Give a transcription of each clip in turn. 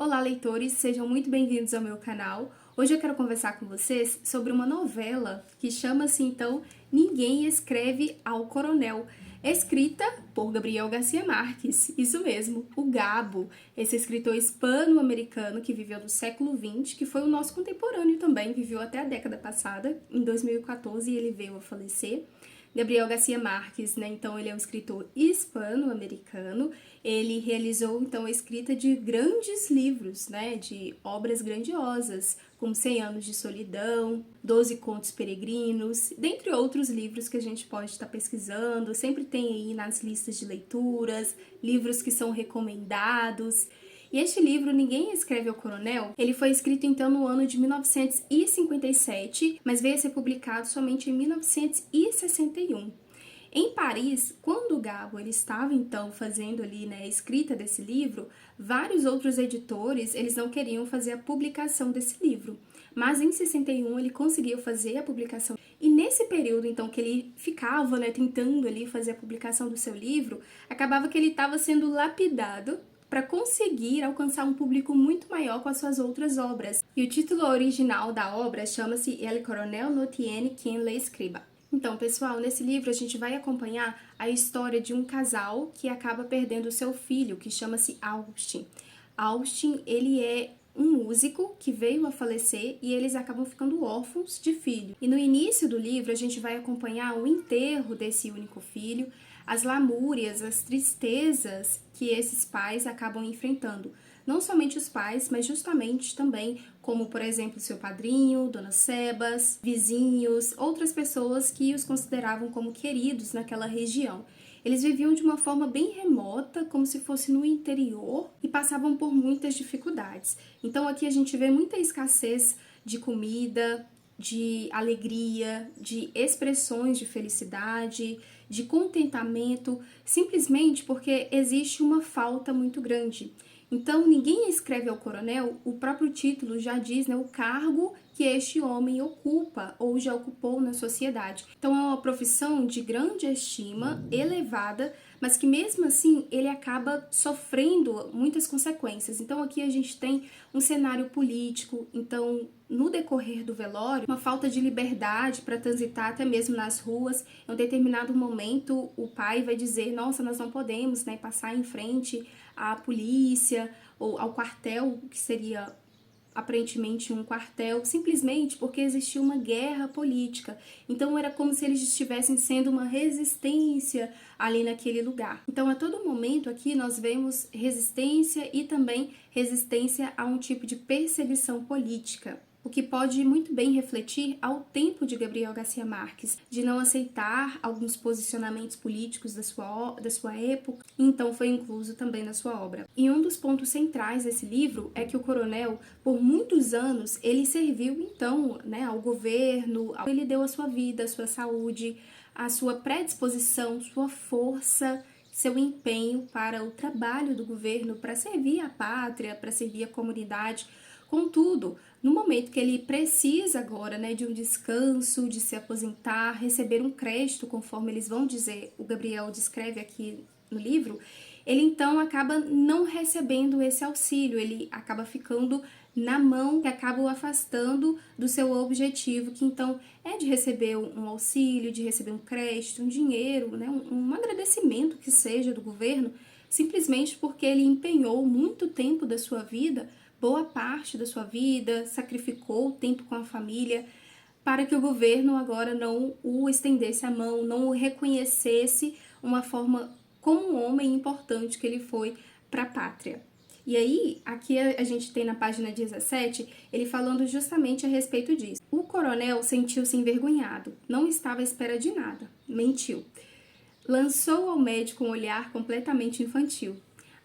Olá, leitores, sejam muito bem-vindos ao meu canal. Hoje eu quero conversar com vocês sobre uma novela que chama-se, então, Ninguém Escreve ao Coronel, escrita por Gabriel Garcia Marques, isso mesmo, o Gabo, esse escritor hispano-americano que viveu no século XX, que foi o nosso contemporâneo também, viveu até a década passada, em 2014 ele veio a falecer. Gabriel Garcia Marques, né, então ele é um escritor hispano-americano, ele realizou então a escrita de grandes livros, né, de obras grandiosas, como 100 Anos de Solidão, 12 Contos Peregrinos, dentre outros livros que a gente pode estar pesquisando, sempre tem aí nas listas de leituras, livros que são recomendados. E este livro, Ninguém Escreve ao Coronel, ele foi escrito então no ano de 1957, mas veio a ser publicado somente em 1961. Em Paris, quando o Gabo ele estava então fazendo ali, né, a escrita desse livro, vários outros editores, eles não queriam fazer a publicação desse livro. Mas em 61 ele conseguiu fazer a publicação. E nesse período então que ele ficava, né, tentando ali fazer a publicação do seu livro, acabava que ele estava sendo lapidado para conseguir alcançar um público muito maior com as suas outras obras. E o título original da obra chama-se El Coronel no tiene quien le escriba. Então, pessoal, nesse livro a gente vai acompanhar a história de um casal que acaba perdendo seu filho, que chama-se Austin. Austin, ele é um músico que veio a falecer e eles acabam ficando órfãos de filho. E no início do livro a gente vai acompanhar o enterro desse único filho, as lamúrias, as tristezas que esses pais acabam enfrentando. Não somente os pais, mas justamente também como, por exemplo, seu padrinho, Dona Sebas, vizinhos, outras pessoas que os consideravam como queridos naquela região. Eles viviam de uma forma bem remota, como se fosse no interior, e passavam por muitas dificuldades. Então aqui a gente vê muita escassez de comida, de alegria, de expressões de felicidade, de contentamento, simplesmente porque existe uma falta muito grande. Então, Ninguém Escreve ao Coronel, o próprio título já diz, né, o cargo que este homem ocupa ou já ocupou na sociedade. Então, é uma profissão de grande estima, elevada, mas que mesmo assim ele acaba sofrendo muitas consequências. Então, aqui a gente tem um cenário político, então, no decorrer do velório, uma falta de liberdade para transitar até mesmo nas ruas. Em um determinado momento, o pai vai dizer, nossa, nós não podemos, né, passar em frente à polícia ou ao quartel, que seria aparentemente um quartel, simplesmente porque existia uma guerra política. Então era como se eles estivessem sendo uma resistência ali naquele lugar. Então a todo momento aqui nós vemos resistência e também resistência a um tipo de perseguição política, o que pode muito bem refletir ao tempo de Gabriel Garcia Marques, de não aceitar alguns posicionamentos políticos da sua época, então foi incluso também na sua obra. E um dos pontos centrais desse livro é que o coronel, por muitos anos, ele serviu então, né, ao governo, ele deu a sua vida, a sua saúde, a sua predisposição, sua força, seu empenho para o trabalho do governo, para servir a pátria, para servir a comunidade. Contudo, no momento que ele precisa agora, né, de um descanso, de se aposentar, receber um crédito, conforme eles vão dizer, o Gabriel descreve aqui no livro, ele então acaba não recebendo esse auxílio, ele acaba ficando na mão, que acaba o afastando do seu objetivo, que então é de receber um auxílio, de receber um crédito, um dinheiro, né, um agradecimento que seja do governo, simplesmente porque ele empenhou muito tempo da sua vida, boa parte da sua vida, sacrificou tempo com a família, para que o governo agora não o estendesse a mão, não o reconhecesse uma forma como um homem importante que ele foi para a pátria. E aí, aqui a gente tem na página 17, ele falando justamente a respeito disso. O coronel sentiu-se envergonhado, não estava à espera de nada, mentiu. Lançou ao médico um olhar completamente infantil.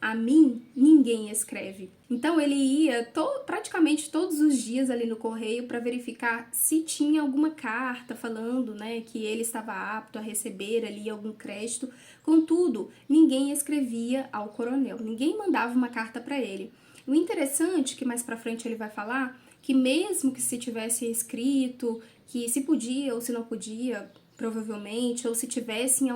A mim, ninguém escreve. Então ele ia praticamente todos os dias ali no correio para verificar se tinha alguma carta falando, né, que ele estava apto a receber ali algum crédito. Contudo, ninguém escrevia ao coronel, ninguém mandava uma carta para ele. O interessante, que mais para frente ele vai falar, que mesmo que se tivesse escrito, que se podia ou se não podia, provavelmente, ou se tivessem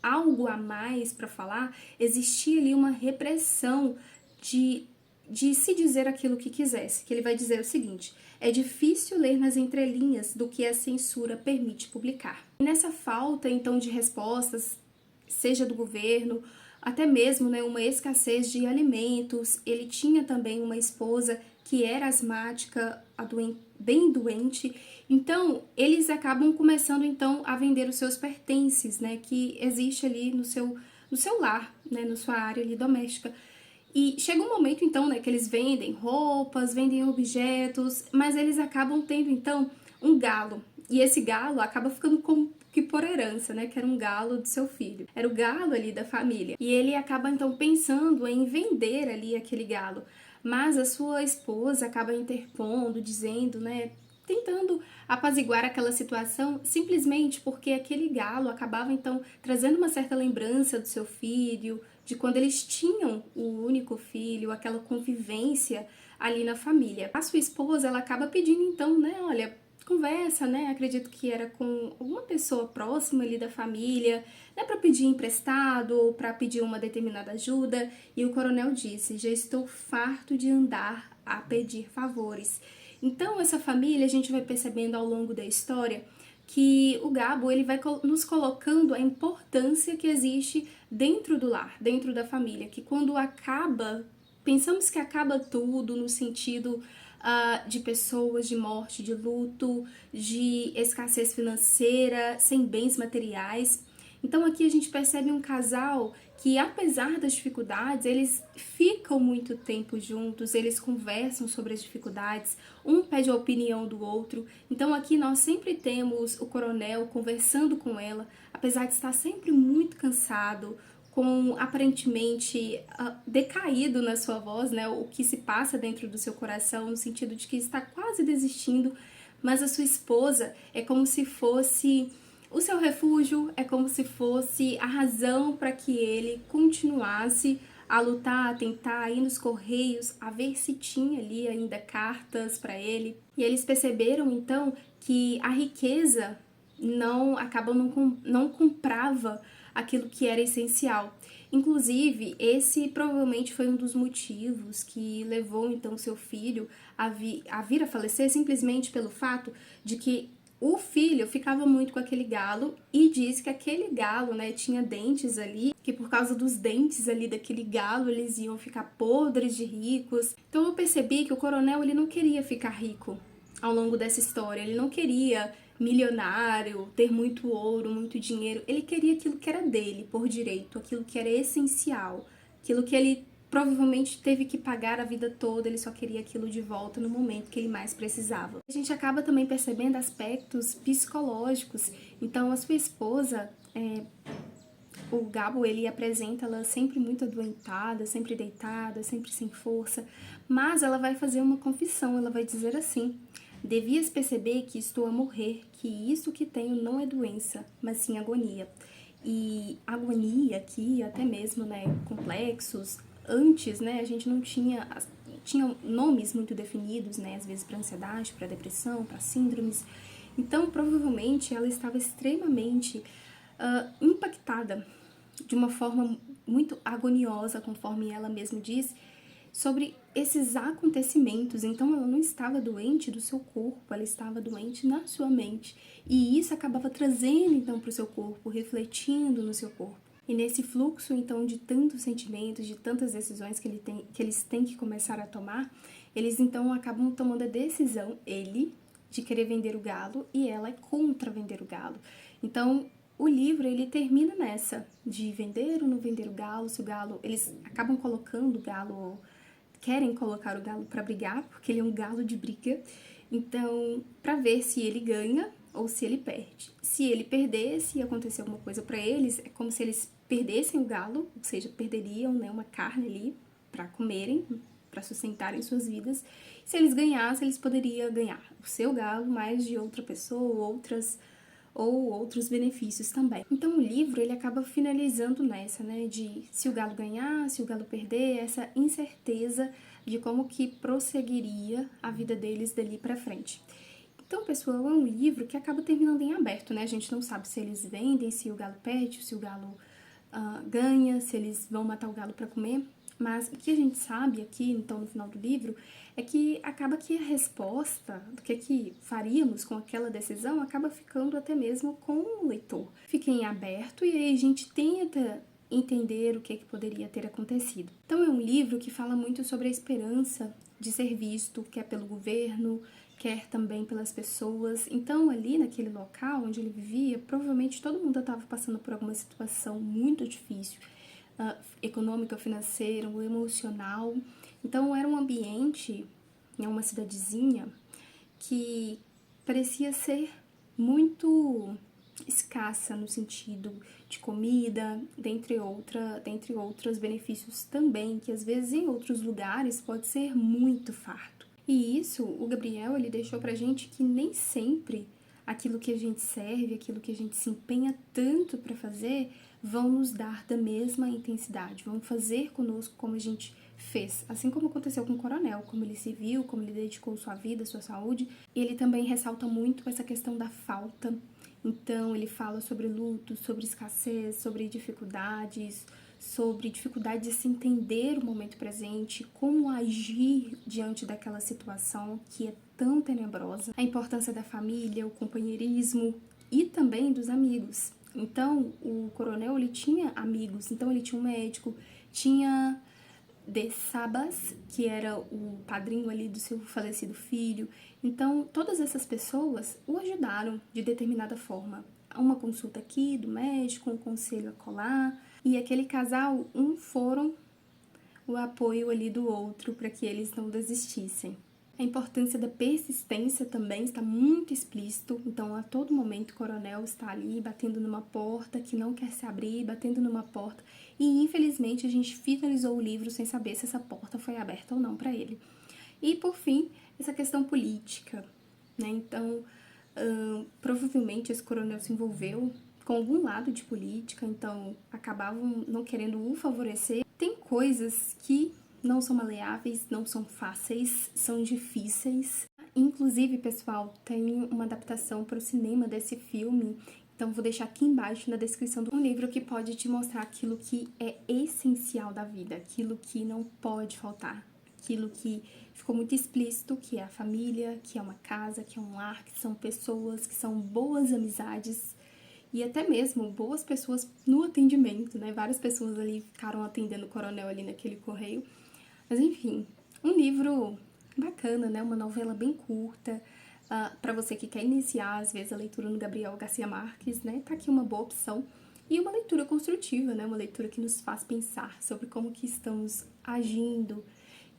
algo a mais para falar, existia ali uma repressão de de se dizer aquilo que quisesse, que ele vai dizer o seguinte: é difícil ler nas entrelinhas do que a censura permite publicar. E nessa falta, então, de respostas, seja do governo, até mesmo, né, uma escassez de alimentos, ele tinha também uma esposa que era asmática, bem doente, então eles acabam começando então a vender os seus pertences, né, que existe ali no seu lar, né, na sua área ali doméstica. E chega um momento, então, né, que eles vendem roupas, vendem objetos, mas eles acabam tendo, então, um galo. E esse galo acaba ficando como que por herança, né, que era um galo do seu filho. Era o galo ali da família. E ele acaba, então, pensando em vender ali aquele galo. Mas a sua esposa acaba interpondo, dizendo, né, tentando apaziguar aquela situação, simplesmente porque aquele galo acabava, então, trazendo uma certa lembrança do seu filho, de quando eles tinham o único filho, aquela convivência ali na família. A sua esposa, ela acaba pedindo então, né, olha, conversa, né, acredito que era com alguma pessoa próxima ali da família, né, para pedir emprestado ou para pedir uma determinada ajuda, e o coronel disse: já estou farto de andar a pedir favores. Então, essa família, a gente vai percebendo ao longo da história que o Gabo, ele vai nos colocando a importância que existe dentro do lar, dentro da família, que quando acaba, pensamos que acaba tudo no sentido de pessoas, de morte, de luto, de escassez financeira, sem bens materiais. Então aqui a gente percebe um casal que, apesar das dificuldades, eles ficam muito tempo juntos, eles conversam sobre as dificuldades, um pede a opinião do outro. Então aqui nós sempre temos o coronel conversando com ela, apesar de estar sempre muito cansado, com aparentemente decaído na sua voz, né, o que se passa dentro do seu coração, no sentido de que está quase desistindo, mas a sua esposa é como se fosse o seu refúgio, é como se fosse a razão para que ele continuasse a lutar, a tentar ir nos correios, a ver se tinha ali ainda cartas para ele. E eles perceberam então que a riqueza não comprava aquilo que era essencial. Inclusive, esse provavelmente foi um dos motivos que levou então seu filho a vir a falecer, simplesmente pelo fato de que o filho ficava muito com aquele galo e diz que aquele galo, né, tinha dentes ali, que por causa dos dentes ali daquele galo eles iam ficar podres de ricos. Então eu percebi que o coronel, ele não queria ficar rico ao longo dessa história, ele não queria milionário, ter muito ouro, muito dinheiro, ele queria aquilo que era dele por direito, aquilo que era essencial, aquilo que ele provavelmente teve que pagar a vida toda, ele só queria aquilo de volta no momento que ele mais precisava. A gente acaba também percebendo aspectos psicológicos. Então a sua esposa, o Gabo, ele apresenta ela sempre muito adoentada, sempre deitada, sempre sem força, mas ela vai fazer uma confissão, ela vai dizer assim: devias perceber que estou a morrer, que isso que tenho não é doença, mas sim agonia. E agonia aqui, até mesmo, né, complexos, antes, né, a gente não tinha nomes muito definidos, né, às vezes para ansiedade, para depressão, para síndromes. Então, provavelmente, ela estava extremamente impactada, de uma forma muito agoniosa, conforme ela mesma diz, sobre esses acontecimentos. Então ela não estava doente do seu corpo, ela estava doente na sua mente. E isso acabava trazendo então para o seu corpo, refletindo no seu corpo. E nesse fluxo então de tantos sentimentos, de tantas decisões que eles têm que começar a tomar, eles então acabam tomando a decisão, ele, de querer vender o galo, e ela é contra vender o galo. Então o livro, ele termina nessa, de vender ou não vender o galo, se o galo, eles acabam colocando o galo, querem colocar o galo para brigar, porque ele é um galo de briga, então, para ver se ele ganha ou se ele perde. Se ele perder, se acontecer alguma coisa para eles, é como se eles perdessem o galo, ou seja, perderiam, né, uma carne ali para comerem, para sustentarem suas vidas. Se eles ganhassem, eles poderiam ganhar o seu galo, mais de outra pessoa, outros benefícios também. Então o livro, ele acaba finalizando nessa, né, de se o galo ganhar, se o galo perder, essa incerteza de como que prosseguiria a vida deles dali pra frente. Então, pessoal, é um livro que acaba terminando em aberto, né? A gente não sabe se eles vendem, se o galo perde, se o galo ganha, se eles vão matar o galo para comer. Mas o que a gente sabe aqui, então, no final do livro, é que acaba que a resposta do que faríamos com aquela decisão acaba ficando até mesmo com o leitor. Fica em aberto e aí a gente tenta entender o que poderia ter acontecido. Então é um livro que fala muito sobre a esperança de ser visto, quer pelo governo, quer também pelas pessoas. Então ali naquele local onde ele vivia, provavelmente todo mundo estava passando por alguma situação muito difícil, econômica, financeira, emocional. Então era um ambiente, em uma cidadezinha, que parecia ser muito escassa no sentido de comida, dentre outros benefícios também, que às vezes em outros lugares pode ser muito farto. E isso, o Gabriel, ele deixou pra gente que nem sempre aquilo que a gente serve, aquilo que a gente se empenha tanto para fazer, vão nos dar da mesma intensidade, vão fazer conosco como a gente fez. Assim como aconteceu com o coronel, como ele se viu, como ele dedicou sua vida, sua saúde. Ele também ressalta muito essa questão da falta. Então, ele fala sobre luto, sobre escassez, sobre dificuldade de se entender o momento presente, como agir diante daquela situação que é tão tenebrosa, a importância da família, o companheirismo e também dos amigos. Então, o coronel, ele tinha amigos, então ele tinha um médico, tinha de Sabas, que era o padrinho ali do seu falecido filho. Então, todas essas pessoas o ajudaram de determinada forma. Uma consulta aqui do médico, um conselho acolá, e aquele casal, foram o apoio ali do outro para que eles não desistissem. A importância da persistência também está muito explícito, então a todo momento o coronel está ali batendo numa porta que não quer se abrir, batendo numa porta, e infelizmente a gente finalizou o livro sem saber se essa porta foi aberta ou não para ele. E por fim, essa questão política, né? Então, provavelmente esse coronel se envolveu com algum lado de política, então acabavam não querendo o favorecer. Tem coisas que não são maleáveis, não são fáceis, são difíceis. Inclusive, pessoal, tem uma adaptação para o cinema desse filme, então vou deixar aqui embaixo na descrição do livro que pode te mostrar aquilo que é essencial da vida, aquilo que não pode faltar, aquilo que ficou muito explícito, que é a família, que é uma casa, que é um lar, que são pessoas, que são boas amizades e até mesmo boas pessoas no atendimento, né? Várias pessoas ali ficaram atendendo o coronel ali naquele correio. Mas enfim, um livro bacana, né? Uma novela bem curta, para você que quer iniciar, às vezes, a leitura no Gabriel Garcia Marques, né? Tá aqui uma boa opção. E uma leitura construtiva, né? Uma leitura que nos faz pensar sobre como que estamos agindo.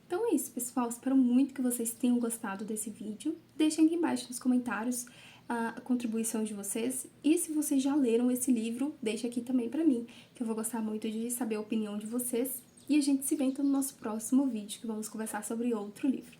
Então é isso, pessoal. Espero muito que vocês tenham gostado desse vídeo. Deixem aqui embaixo nos comentários a contribuição de vocês. E se vocês já leram esse livro, deixa aqui também pra mim, que eu vou gostar muito de saber a opinião de vocês. E a gente se vê então no nosso próximo vídeo, que vamos conversar sobre outro livro.